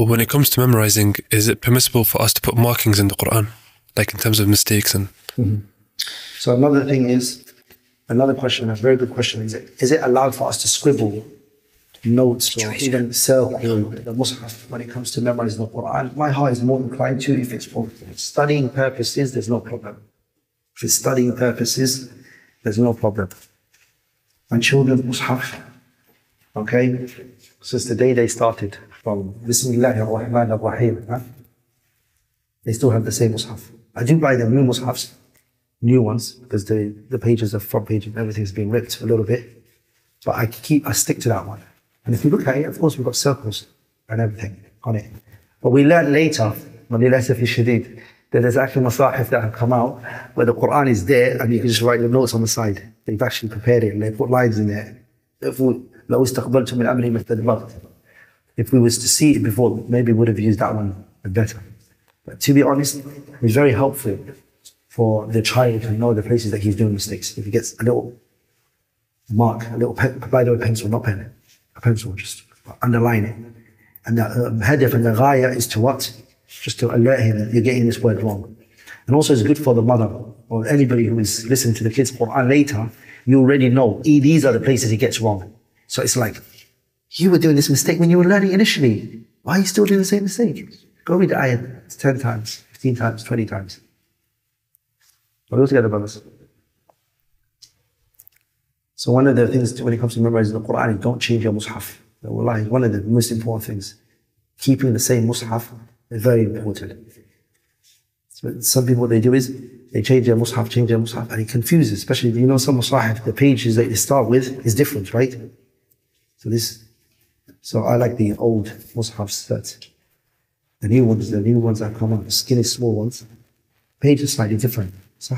when it comes to memorizing, is it permissible for us to put markings in the Quran, like in terms of mistakes and? So another thing is, another question, a very good question, is it allowed for us to scribble notes or even circle the Mus'haf when it comes to memorizing the Quran? My heart is more inclined to, if it's for studying purposes, there's no problem. If it's studying purposes, there's no problem. My children, Mus'haf, okay, since the day they started from 𝗏𝗏𝗏𝗏, they still have the same Mus'haf. I do buy them new Mus'hafs, new ones, because the pages, the front page and everything's been ripped a little bit. But I stick to that one. And if you look at it, of course, we've got circles and everything on it. But we learned later, 𝗔𝗯𝗱𝗂𝗍𝗏, that there's actually masahif that have come out where the Quran is there and you can just write the notes on the side. They've actually prepared it and they put lines in there. 𝗨𝘀𝗀𝗵𝗏. If we was to see it before, maybe we would have used that one better. But to be honest, it's very helpful for the child to know the places that he's doing mistakes. If he gets a little mark, a little pen, by the way, pencil, not pen, a pencil, just underline it. And the hadaf and the ghaya is to what? Just to alert him that you're getting this word wrong. And also it's good for the mother or anybody who is listening to the kids' Quran later, you already know these are the places he gets wrong. So it's like, you were doing this mistake when you were learning initially. Why are you still doing the same mistake? Go read the ayat 10 times, 15 times, 20 times. Are we all together, brothers? So one of the things when it comes to memorizing the Quran is don't change your Mus'haf. Wallahi, one of the most important things. Keeping the same Mus'haf is very important. So some people, what they do is, they change their Mus'haf, and it confuses, especially, you know, some Mus'haf, the pages that they start with is different, right? So I like the old Mus'hafs, the new ones that come out, the skinny, small ones, pages slightly different. So,